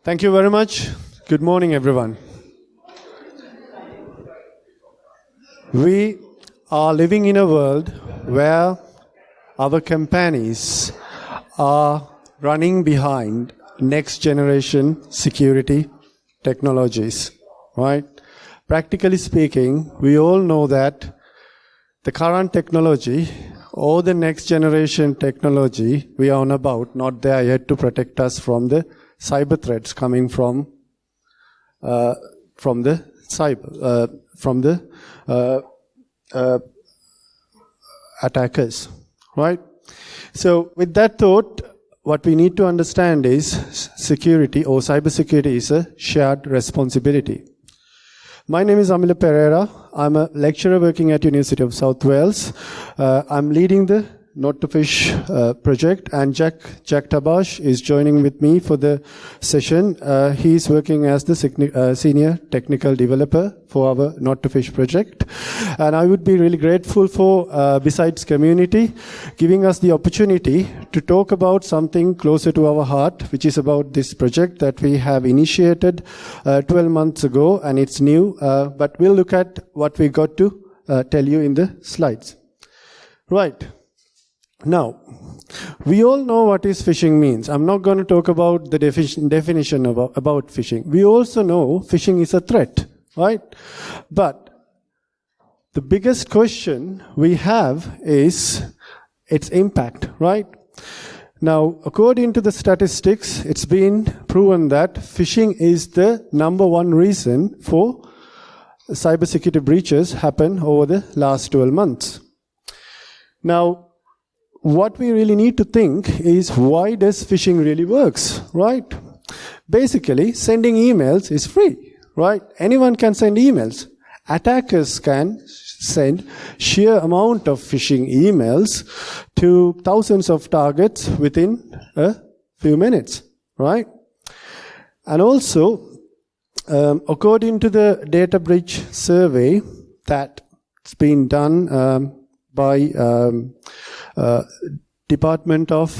Thank you very much. Good morning, everyone. We are living in a world where our companies are running behind next generation security technologies, right? Practically speaking, we all know that the current technology or the next generation technology we are on about, not there yet to protect us from the cyber threats coming from the attackers, right? So with that thought, what we need to understand is security or cybersecurity is a shared responsibility. My name is Amila Perera. I'm a lecturer working at University of South Wales. I'm leading the Not to Fish project, and Jack Tabash is joining with me for the session. He's working as the senior technical developer for our Not to Fish project. And I would be really grateful for Bsides community giving us the opportunity to talk about something closer to our heart, which is about this project that we have initiated 12 months ago, and it's new, but we'll look at what we got to tell you in the slides. Right. Now, we all know what is phishing means. I'm not going to talk about the definition about phishing. We also know phishing is a threat, right? But the biggest question we have is its impact, right? Now, according to the statistics, it's been proven that phishing is the #1 reason for cybersecurity breaches happen over the last 12 months. Now, what we really need to think is, why does phishing really works, right? Basically, sending emails is free, right? Anyone can send emails. Attackers can send sheer amount of phishing emails to thousands of targets within a few minutes, right? And also, according to the data breach survey that's been done by Department of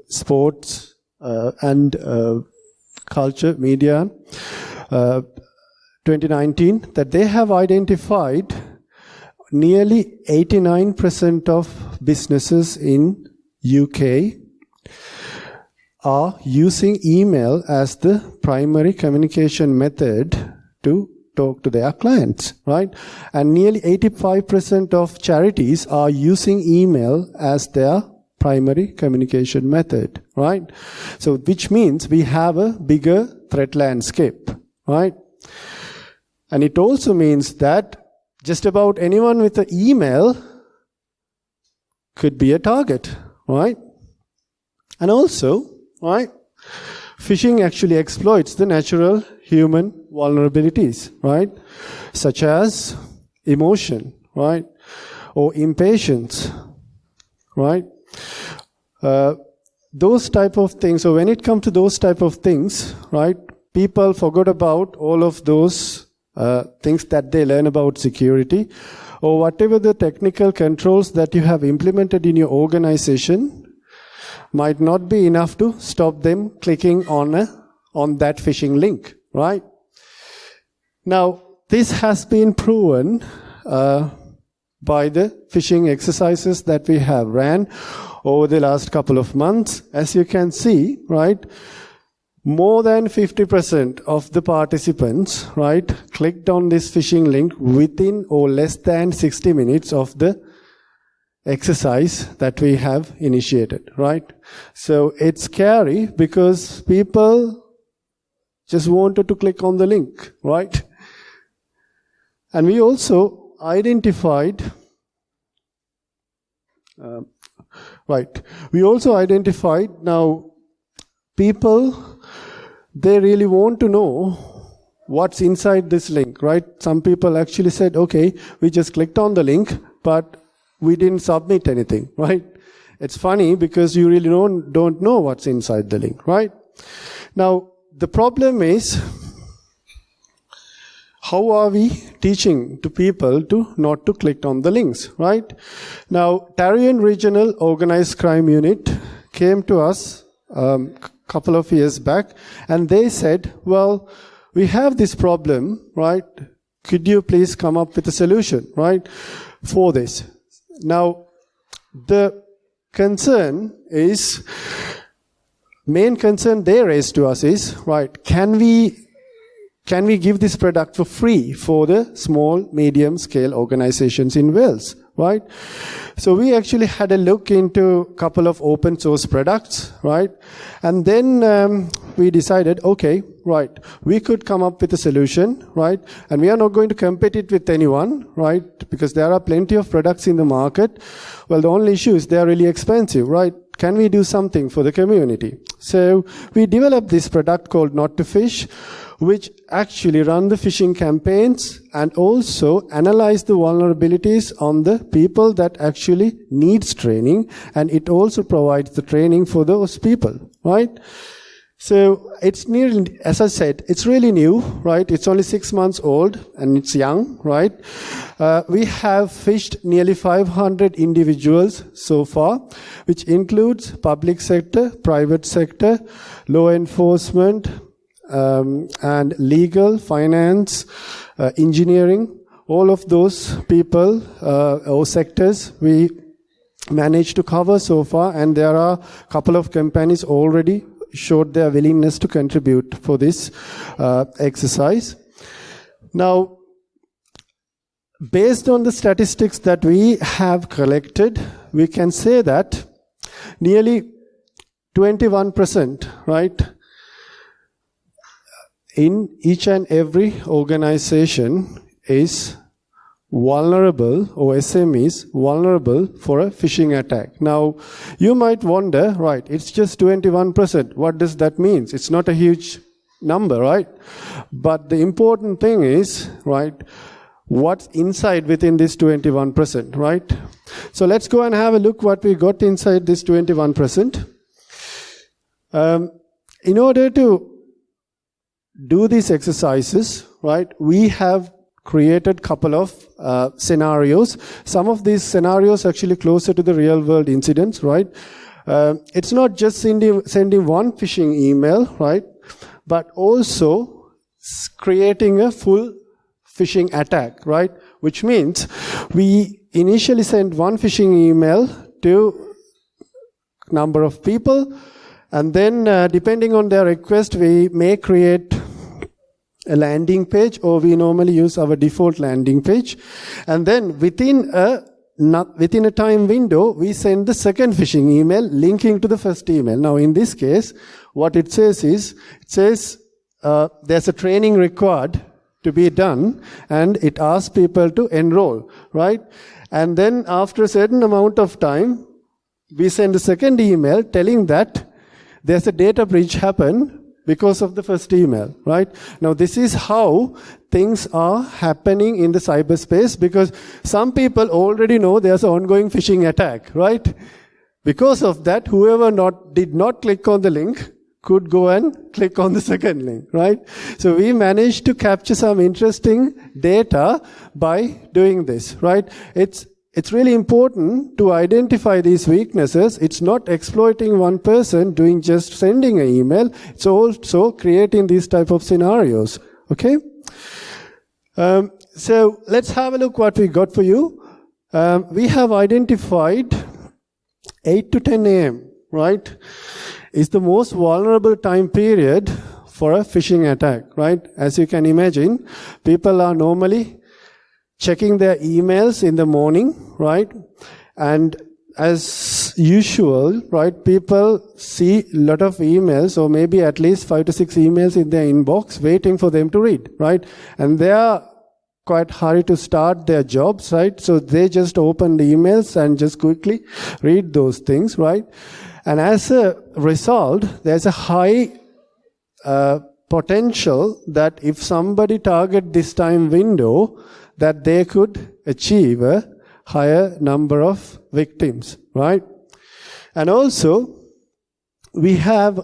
Sports and Culture, Media, 2019, that they have identified nearly 89% of businesses in UK are using email as the primary communication method to talk to their clients, right? And nearly 85% of charities are using email as their primary communication method, right? So, which means we have a bigger threat landscape, right? And it also means that just about anyone with an email could be a target, right? And also, right, phishing actually exploits the natural human vulnerabilities, right? Such as emotion, right? Or impatience, right? Those type of things. So when it comes to those type of things, right, people forgot about all of those things that they learn about security, or whatever the technical controls that you have implemented in your organization might not be enough to stop them clicking on that phishing link, right? Now, this has been proven by the phishing exercises that we have ran over the last couple of months. As you can see, right, more than 50% of the participants, right, clicked on this phishing link within or less than 60 minutes of the exercise that we have initiated, right? So it's scary because people just wanted to click on the link, right? And we also identified, now people, they really want to know what's inside this link, right? Some people actually said, okay, we just clicked on the link, but we didn't submit anything, right? It's funny because you really don't know what's inside the link, right? Now, the problem is, how are we teaching to people to not to click on the links, right? Now, Tarian Regional Organized Crime Unit came to us couple of years back, and they said, well, we have this problem, right? Could you please come up with a solution, right, for this? Now, the main concern they raised to us is, right, can we give this product for free for the small, medium scale organizations in Wales, right? So we actually had a look into a couple of open source products, right? And then we decided, okay, right, we could come up with a solution, right? And we are not going to compete it with anyone, right? Because there are plenty of products in the market. Well, the only issue is they are really expensive, right? Can we do something for the community? So we developed this product called Not to Fish, which actually run the phishing campaigns and also analyze the vulnerabilities on the people that actually needs training, and it also provides the training for those people, right? So it's nearly, as I said, it's really new, right? It's only 6 months old and it's young, right? We have fished nearly 500 individuals so far, which includes public sector, private sector, law enforcement, and legal, finance, engineering, all of those people or sectors we managed to cover so far, and there are a couple of companies already showed their willingness to contribute for this exercise. Now, based on the statistics that we have collected, we can say that nearly 21%, right, in each and every organization is vulnerable, or SMEs vulnerable for a phishing attack. Now, you might wonder, right, it's just 21%. What does that mean? It's not a huge number, right? But the important thing is, right, what's inside within this 21%, right? So let's go and have a look what we got inside this 21%. In order to do these exercises, right, we have created a couple of scenarios. Some of these scenarios actually closer to the real world incidents, right? It's not just sending one phishing email, right, but also creating a full phishing attack, right? Which means we initially send one phishing email to a number of people, and then depending on their request, we may create a landing page, or we normally use our default landing page. And then within a time window, we send the second phishing email linking to the first email. Now, in this case, what it says is, there's a training required to be done, and it asks people to enroll, right? And then after a certain amount of time, we send a second email telling that there's a data breach happened because of the first email, right? Now, this is how things are happening in the cyberspace, because some people already know there's an ongoing phishing attack, right? Because of that, whoever did not click on the link could go and click on the second link, right? So we managed to capture some interesting data by doing this, right? It's really important to identify these weaknesses. It's not exploiting one person doing just sending an email. It's also creating these type of scenarios. Okay? So let's have a look what we got for you. We have identified 8 to 10 a.m., right, is the most vulnerable time period for a phishing attack, right? As you can imagine, people are normally checking their emails in the morning, right? And as usual, right, people see a lot of emails, or maybe at least 5 to 6 emails in their inbox waiting for them to read, right? And they are quite hurried to start their jobs, right? So they just open the emails and just quickly read those things, right? And as a result, there's a high potential that if somebody target this time window, that they could achieve a higher number of victims, right? And also, we have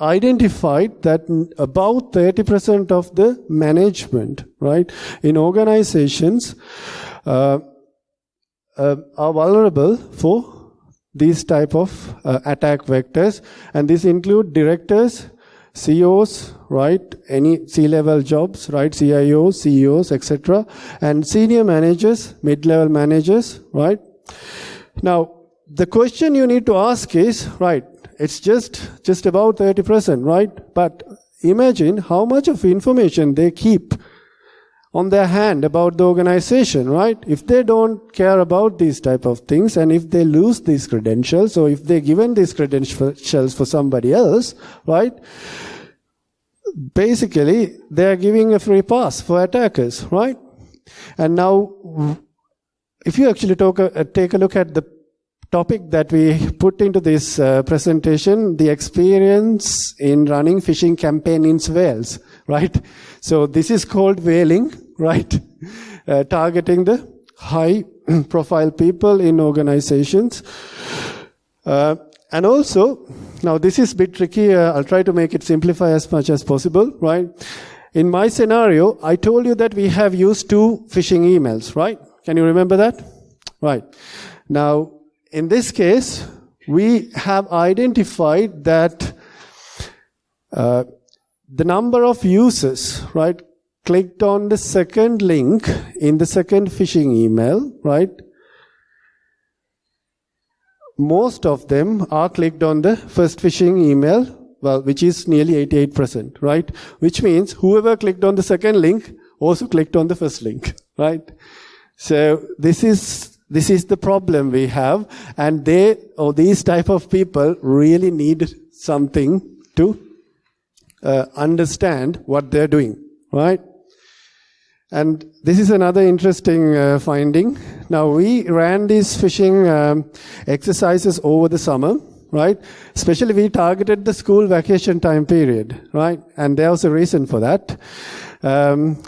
identified that about 30% of the management, right, in organizations are vulnerable for these type of attack vectors, and these include directors, CEOs, right? Any C-level jobs, right? CIOs, CEOs, etc., and senior managers, mid-level managers, right? Now, the question you need to ask is, right, it's just about 30%, right? But imagine how much of information they keep on their hand about the organization, right? If they don't care about these type of things, and if they lose these credentials, or if they're given these credentials for somebody else, right? Basically, they're giving a free pass for attackers, right? And now, if you actually take a look at the topic that we put into this presentation, the experience in running phishing campaign in Wales, right? So this is called whaling, right? Targeting the high profile people in organizations. And also, now this is a bit tricky, I'll try to make it simplify as much as possible, right? In my scenario, I told you that we have used 2 phishing emails, right? Can you remember that? Right. Now, in this case, we have identified that the number of users, right, clicked on the second link in the second phishing email, right? Most of them are clicked on the first phishing email, well, which is nearly 88%, right? Which means whoever clicked on the second link also clicked on the first link, right? So this is the problem we have, and these type of people really need something to understand what they're doing, right? And this is another interesting finding. Now, we ran these phishing exercises over the summer, right? Especially we targeted the school vacation time period, right? And there was a reason for that.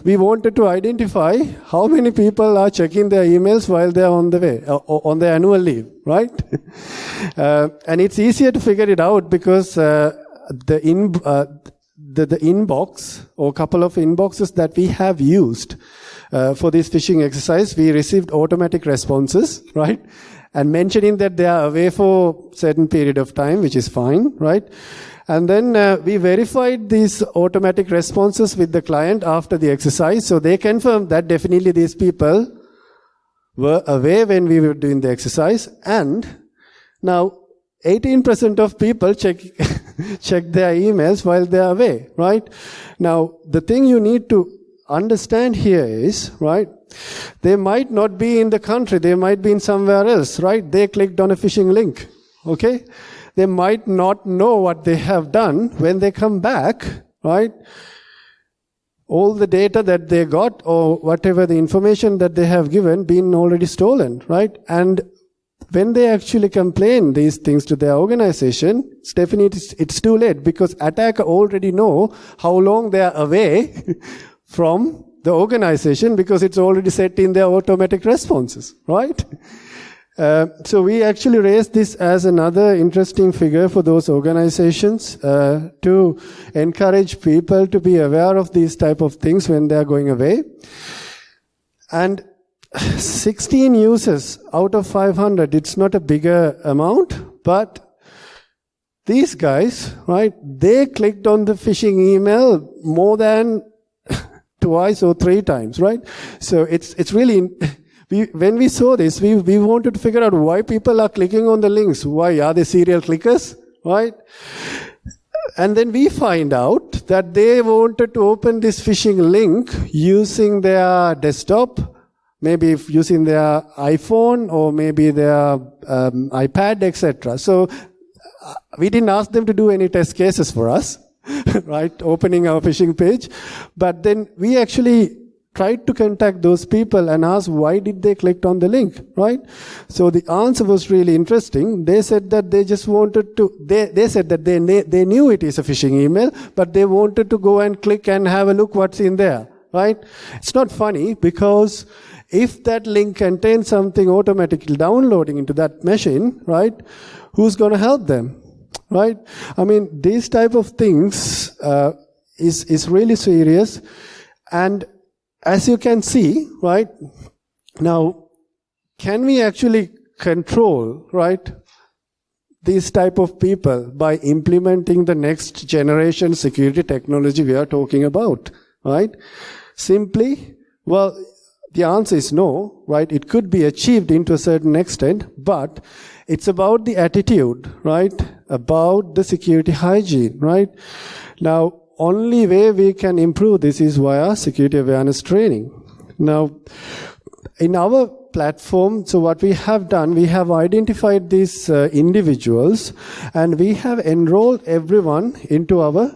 We wanted to identify how many people are checking their emails while they're on the way, on their annual leave, right? And it's easier to figure it out because the inbox, or a couple of inboxes that we have used for this phishing exercise, we received automatic responses, right? And mentioning that they are away for a certain period of time, which is fine, right? And then we verified these automatic responses with the client after the exercise. So they confirmed that definitely these people were away when we were doing the exercise. And now 18% of people check their emails while they are away, right? Now, the thing you need to understand here is, right, they might not be in the country, they might be in somewhere else, right? They clicked on a phishing link, okay? They might not know what they have done. When they come back, right, all the data that they got, or whatever the information that they have given, been already stolen, right? And when they actually complain these things to their organization, it's too late, because attacker already know how long they are away from the organization, because it's already set in their automatic responses, right? So we actually raised this as another interesting figure for those organizations to encourage people to be aware of these type of things when they are going away. And 16 users out of 500, it's not a bigger amount, but these guys, right, they clicked on the phishing email more than twice or 3 times, right? So it's really, when we saw this, we wanted to figure out why people are clicking on the links. Why are they serial clickers, right? And then we find out that they wanted to open this phishing link using their desktop, maybe using their iPhone or maybe their iPad, etc. So we didn't ask them to do any test cases for us, right, opening our phishing page. But then we actually tried to contact those people and ask why did they click on the link, right? So the answer was really interesting. They said that they just wanted to, they said that they knew it is a phishing email, but they wanted to go and click and have a look what's in there, right? It's not funny, because if that link contains something automatically downloading into that machine, right, who's going to help them, right? I mean, these type of things is really serious. And as you can see, right, now, can we actually control, right, these type of people by implementing the next generation security technology we are talking about, right? Simply, well, the answer is no, right? It could be achieved into a certain extent, but it's about the attitude, right? About the security hygiene, right? Now, only way we can improve this is via security awareness training. Now, in our platform, so what we have done, we have identified these individuals and we have enrolled everyone into our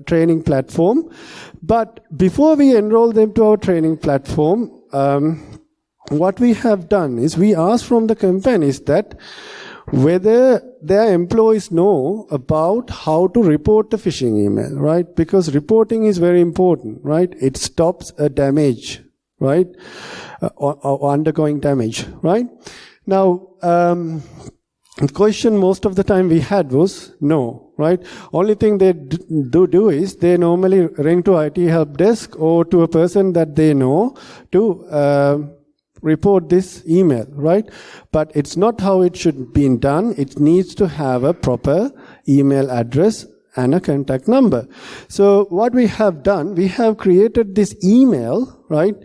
training platform. But before we enroll them to our training platform, what we have done is we asked from the companies that whether their employees know about how to report the phishing email, right? Because reporting is very important, right? It stops a damage, right? Or undergoing damage, right? Now, the question most of the time we had was no, right? Only thing they do is they normally ring to IT help desk or to a person that they know to report this email, right? But it's not how it should be done. It needs to have a proper email address and a contact number. So what we have done, we have created this email, right?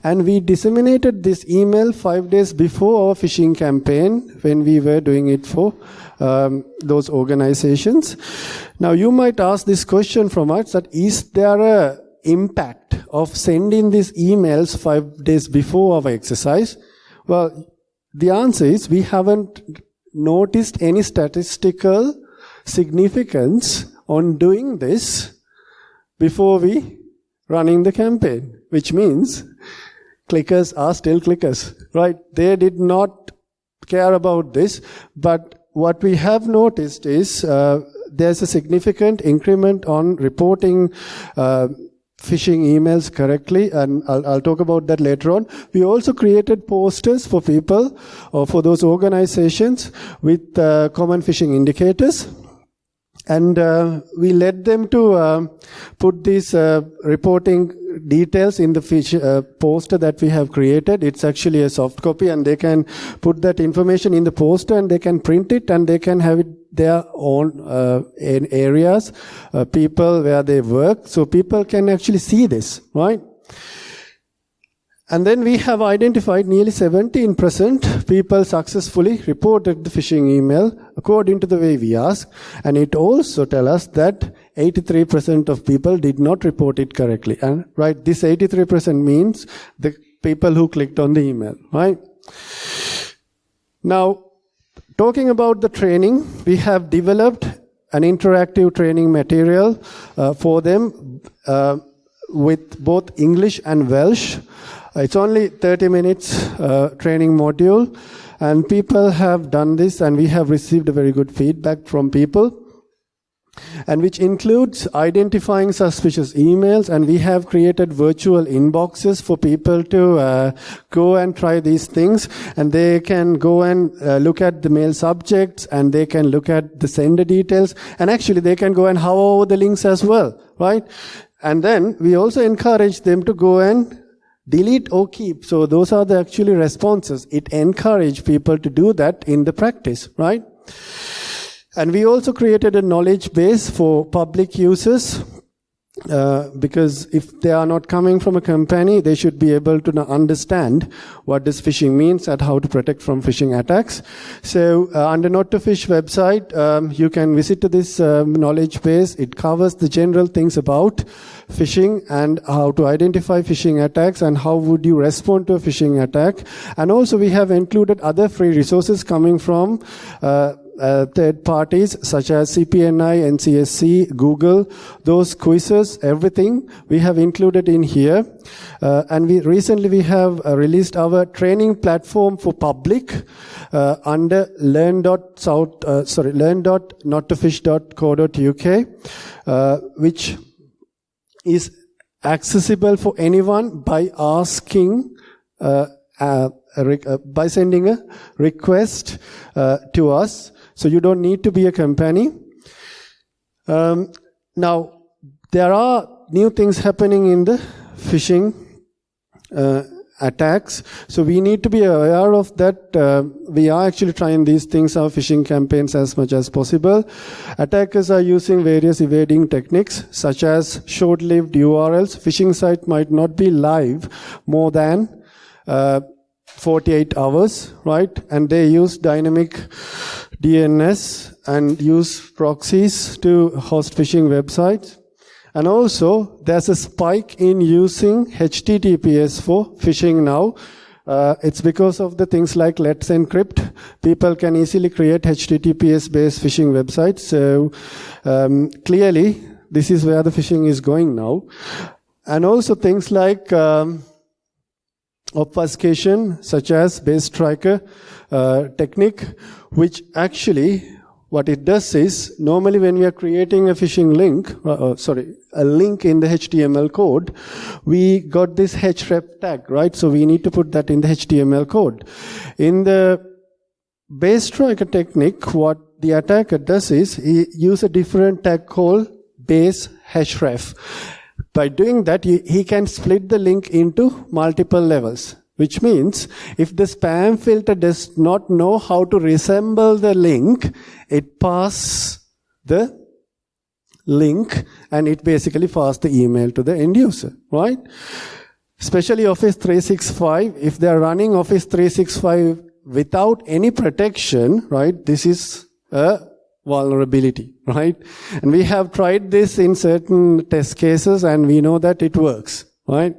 And we disseminated this email 5 days before our phishing campaign when we were doing it for those organizations. Now you might ask this question from us, that is there a impact of sending these emails 5 days before our exercise? Well, the answer is we haven't noticed any statistical significance on doing this before we running the campaign, which means clickers are still clickers, right? They did not care about this, but what we have noticed is there's a significant increment on reporting phishing emails correctly, and I'll talk about that later on. We also created posters for people or for those organizations with common phishing indicators. And we led them to put these reporting details in the poster that we have created. It's actually a soft copy, and they can put that information in the poster and they can print it and they can have it their own in areas, people where they work. So people can actually see this, right? And then we have identified nearly 17% people successfully reported the phishing email according to the way we ask. And it also tells us that 83% of people did not report it correctly. And right, this 83% means the people who clicked on the email, right? Now, talking about the training, we have developed an interactive training material for them with both English and Welsh. It's only 30 minutes training module, and people have done this and we have received a very good feedback from people, and which includes identifying suspicious emails, and we have created virtual inboxes for people to go and try these things, and they can go and look at the mail subjects, and they can look at the sender details, and actually they can go and hover over the links as well, right? And then we also encourage them to go and delete or keep. So those are the actually responses. It encourages people to do that in the practice, right? And we also created a knowledge base for public users, because if they are not coming from a company, they should be able to understand what this phishing means and how to protect from phishing attacks. So under Not to Phish website, you can visit this knowledge base. It covers the general things about phishing and how to identify phishing attacks and how would you respond to a phishing attack. And also we have included other free resources coming from third parties such as CPNI, NCSC, Google, those quizzes, everything we have included in here. And recently we have released our training platform for public under learn.nottofish.co.uk, which is accessible for anyone by asking by sending a request to us. So you don't need to be a company. Now, there are new things happening in the phishing attacks. So we need to be aware of that. We are actually trying these things, our phishing campaigns, as much as possible. Attackers are using various evading techniques, such as short-lived URLs. Phishing site might not be live more than 48 hours, right? And they use dynamic DNS and use proxies to host phishing websites. And also, there's a spike in using HTTPS for phishing now. It's because of the things like Let's Encrypt. People can easily create HTTPS-based phishing websites. So clearly, this is where the phishing is going now. And also things like obfuscation, such as base striker technique, which actually what it does is, normally when we are creating a phishing link, a link in the HTML code, we got this href tag, right? So we need to put that in the HTML code. In the base striker technique, what the attacker does is, he uses a different tag called base href. By doing that, he can split the link into multiple levels. Which means, if the spam filter does not know how to resemble the link, it passes the link and it basically passes the email to the end user, right? Especially Office 365, if they're running Office 365 without any protection, right, this is a vulnerability, right? And we have tried this in certain test cases and we know that it works, right?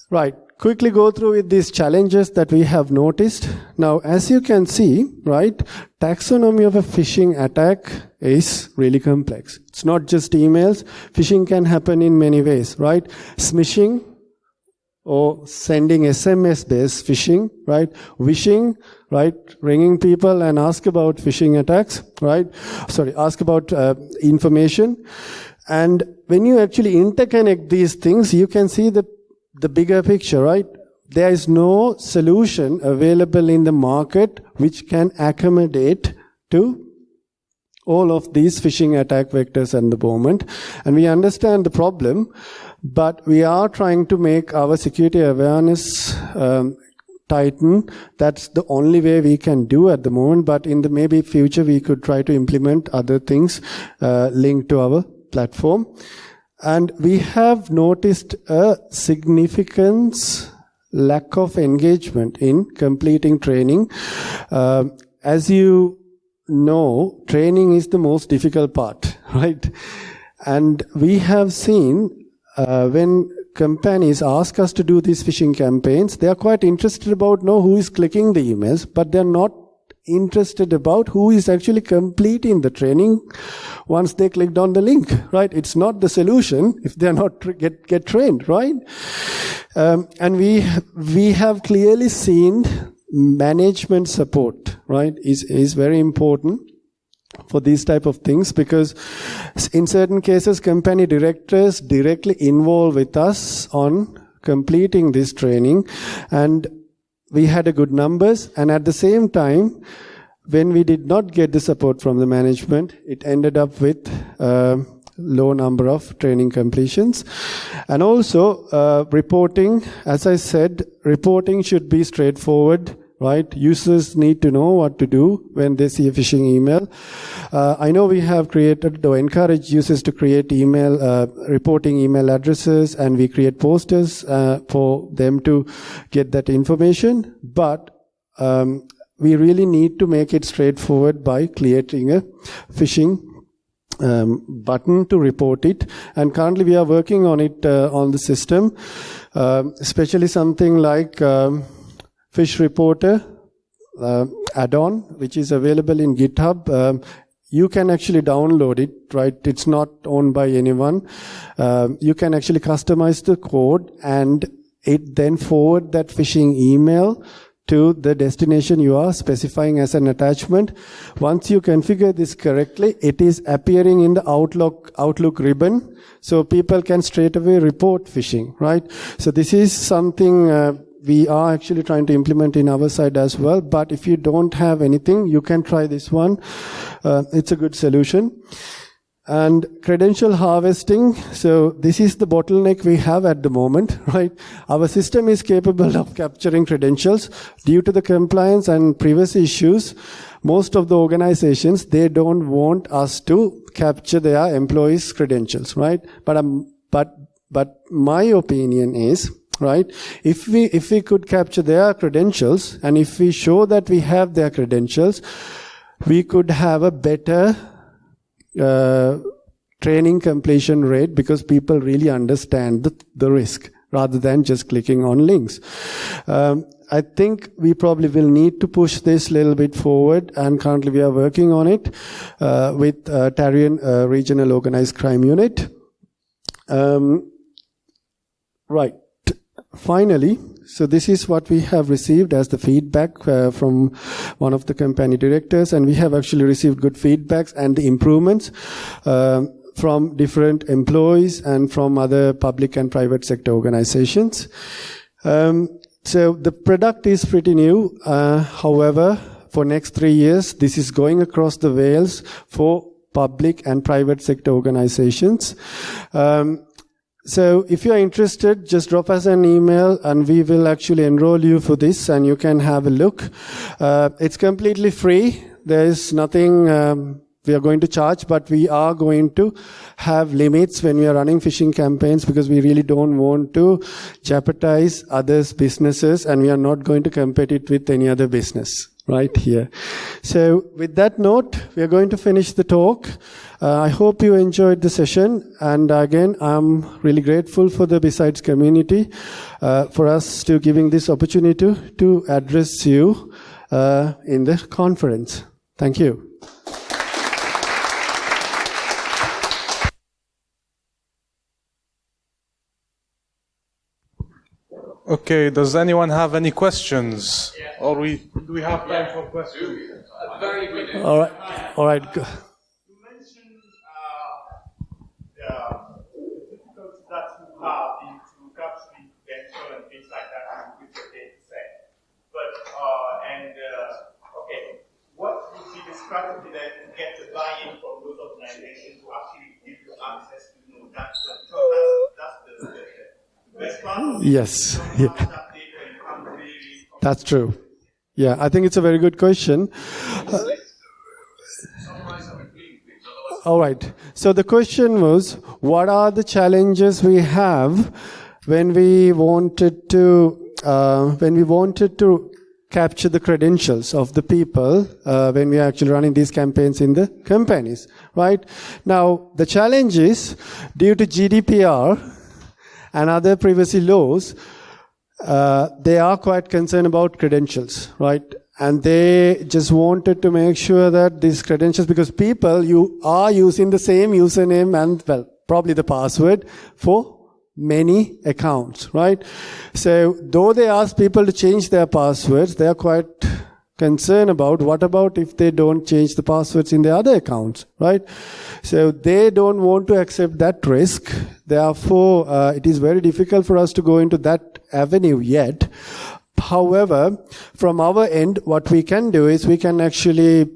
Right. Quickly go through with these challenges that we have noticed. Now, as you can see, right, taxonomy of a phishing attack is really complex. It's not just emails. Phishing can happen in many ways, right? Smishing or sending SMS-based phishing, right? Wishing, right? Ringing people and ask about phishing attacks, right? Ask about information. And when you actually interconnect these things, you can see the bigger picture, right? There is no solution available in the market which can accommodate to all of these phishing attack vectors at the moment. And we understand the problem, but we are trying to make our security awareness tighten. That's the only way we can do at the moment, but in the maybe future we could try to implement other things linked to our platform. And we have noticed a significant lack of engagement in completing training. As you know, training is the most difficult part, right? And we have seen when companies ask us to do these phishing campaigns, they are quite interested about who is clicking the emails, but they're not interested about who is actually completing the training once they clicked on the link, right? It's not the solution if they're not get trained, right? And we have clearly seen management support, right, is very important for these type of things, because in certain cases company directors directly involve with us on completing this training, and we had a good numbers. And at the same time, when we did not get the support from the management, it ended up with low number of training completions. And also reporting, as I said, reporting should be straightforward, right? Users need to know what to do when they see a phishing email. I know we have created or encouraged users to create reporting email addresses, and we create posters for them to get that information. But we really need to make it straightforward by creating a phishing button to report it. And currently we are working on it on the system, especially something like Fish Reporter add-on, which is available in GitHub. You can actually download it, right? It's not owned by anyone. You can actually customize the code and it then forward that phishing email to the destination you are specifying as an attachment. Once you configure this correctly, it is appearing in the Outlook ribbon, so people can straight away report phishing, right? So this is something we are actually trying to implement in our side as well. But if you don't have anything, you can try this one. It's a good solution. And credential harvesting, so this is the bottleneck we have at the moment, right? Our system is capable of capturing credentials. Due to the compliance and privacy issues, most of the organizations, they don't want us to capture their employees' credentials, right? But my opinion is, right, if we could capture their credentials, and if we show that we have their credentials, we could have a better training completion rate, because people really understand the risk rather than just clicking on links. I think we probably will need to push this a little bit forward, and currently we are working on it with Tarian Regional Organized Crime Unit. Right. Finally, so this is what we have received as the feedback from one of the company directors, and we have actually received good feedbacks and the improvements from different employees and from other public and private sector organizations. So the product is pretty new. However, for next 3 years, this is going across the Wales for public and private sector organizations. So if you are interested, just drop us an email and we will actually enroll you for this, and you can have a look. It's completely free. There is nothing we are going to charge, but we are going to have limits when we are running phishing campaigns, because we really don't want to jeopardize others' businesses, and we are not going to compete it with any other business right here. So with that note, we are going to finish the talk. I hope you enjoyed the session, and again, I'm really grateful for the Bsides community for us to giving this opportunity to address you in the conference. Thank you. Okay, does anyone have any questions? Yeah. Or do we have time for questions? Very good. All right. All right. You mentioned the difficulties that you have into capturing credential and things like that with the data set. But okay, what would be the strategy then to get the buy-in from those organizations to actually give you access to that? That's the best part of it. Yes. Yeah. That's true. Yeah, I think it's a very good question. All right. So the question was, what are the challenges we have when we wanted to capture the credentials of the people when we are actually running these campaigns in the companies, right? Now, the challenge is, due to GDPR and other privacy laws, they are quite concerned about credentials, right? And they just wanted to make sure that these credentials, because people, you are using the same username and, well, probably the password for many accounts, right? So though they ask people to change their passwords, they are quite concerned about what about if they don't change the passwords in their other accounts, right? So they don't want to accept that risk. Therefore, it is very difficult for us to go into that avenue yet. However, from our end, what we can do is we can actually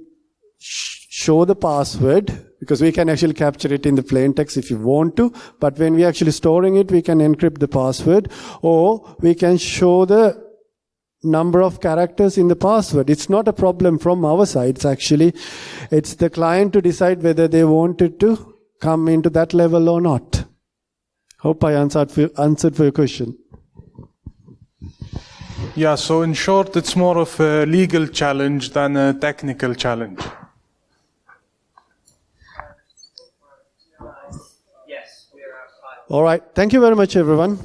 show the password, because we can actually capture it in the plain text if you want to, but when we're actually storing it, we can encrypt the password, or we can show the number of characters in the password. It's not a problem from our side, actually. It's the client to decide whether they wanted to come into that level or not. Hope I answered for your question. Yeah, so in short, it's more of a legal challenge than a technical challenge. Yes, we are outside. All right. Thank you very much, everyone.